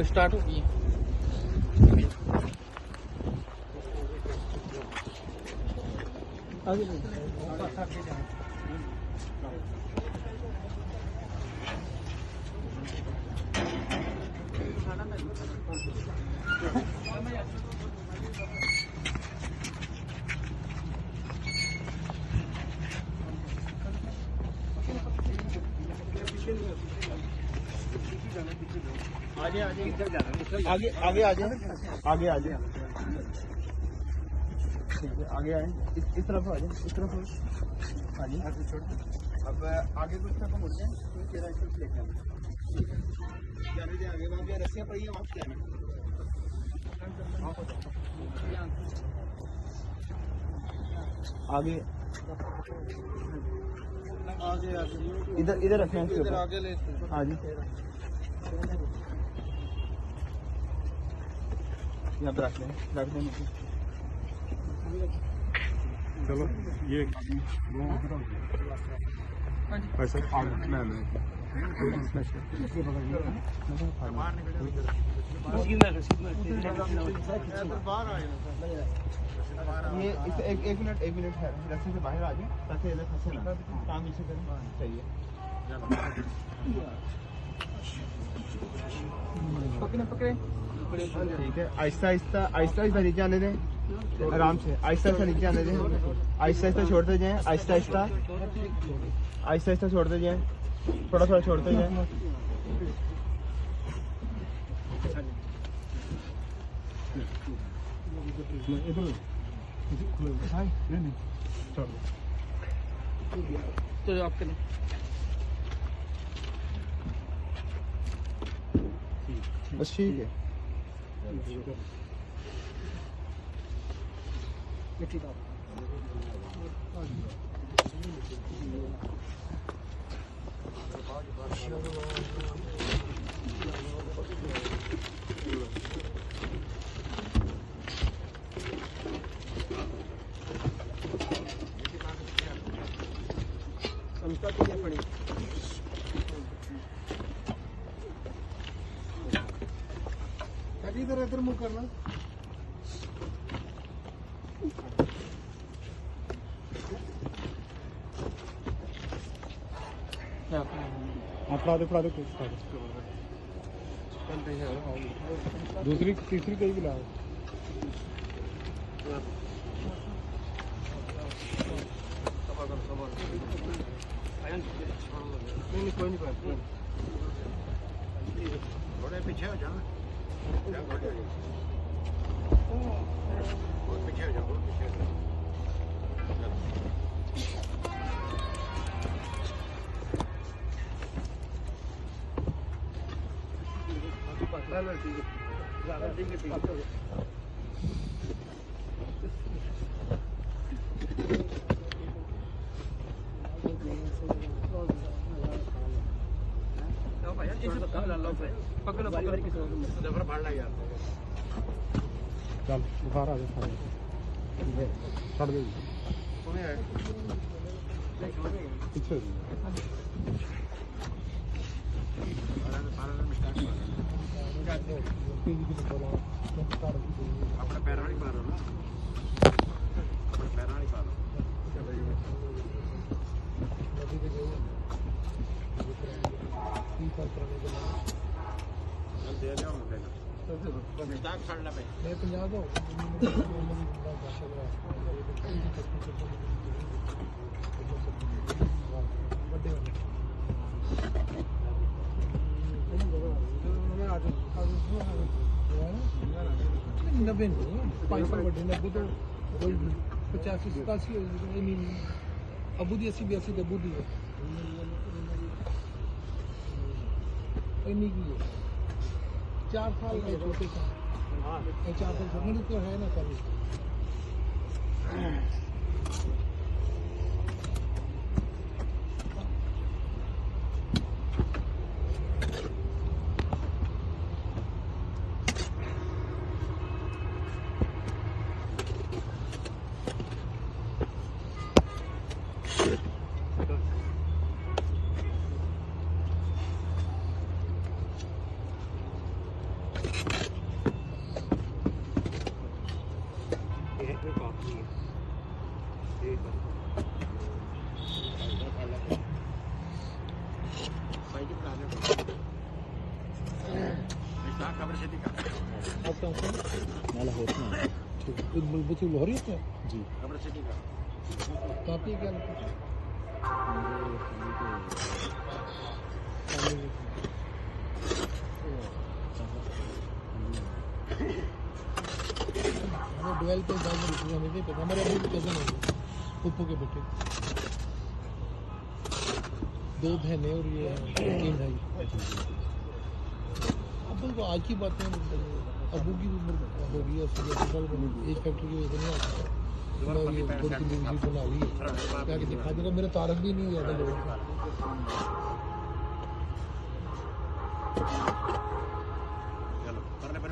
Start हो गई आगे आगे आगे आगे आ जाए आगे आ जाए आगे आए इस तरफ आ जाए इस तरफ हाँ जी अब आगे कुछ तक मुड़ जाए तेरा कुछ लेके आना आगे वहाँ पे रस्सियाँ पड़ी हैं वहाँ से आगे आगे आगे इधर इधर रखें इधर आगे ले हाँ जी यहाँ पे रख लें चलो ये ऐसा आग ले लें ये एक मिनट है रस्सी से बाहर आ जाए ताकि इधर फंसे ना काम इसे करना चाहिए पकड़े ठीक है आहिस्ता आहिस्ता आहिस्ता आहिस्ता नीचे आने दें आराम से आहिस्ता आहिस्ता नीचे आने दें आहिस्ता आहिस्ता छोड़ते जाएं आहिस्ता आहिस्ता आहिस्ता आहिस्ता छोड़ते जाएं थोड़ा थोड़ा छोड़ते जाएं तो आप करें बस ठीक है समझता तो ये पड़ी इधर इधर मुंह करना फड़ा दे दूसरी तीसरी कहीं भी लाओ नहीं कोई नहीं थोड़े पीछे हो जाना बहुत पीछे हो जाओ बहुत पीछे पकड़ो चल बुखार आ जा छड़ दे पीछे अपने पैरों नहीं मारो ना अपने पैरों नहीं मारो दे दो नब्बे 500 ਵੱਡੇ 90 ਤੋਂ ਕੋਈ 85 87 ਇੰਨੀ ਅਬੂ ਦੀ 80 82 ਅਬੂ ਦੀ ਹੈ ਇੰਨੀ ਕੀ ਹੈ 4 साल का छोटे सा हाँ 4 साल समझ तो है ना कभी खबर छेती कर आप कहाँ से? नाला होता है ठीक है। बच्चे लाहौरी होते हैं? जी खबर छेती कर तो आपकी क्या लगता है? हमें डुएल पे गाँव में रुकना नहीं पता, हमारे अभी भी कजन है पप्पू के बेटे, 2 बहनें और ये 3 भाई। अब तो आज की बातें अबू की भी उम्र हो गई है, 80 साल की एज फैक्टर की वजह से नहीं आता। मैं ये थोड़ी सी म्यूजिक बना ली है, क्या कि दिखा दूंगा, मेरा तारक भी नहीं ज़्यादा लोगों का। चलो करने पर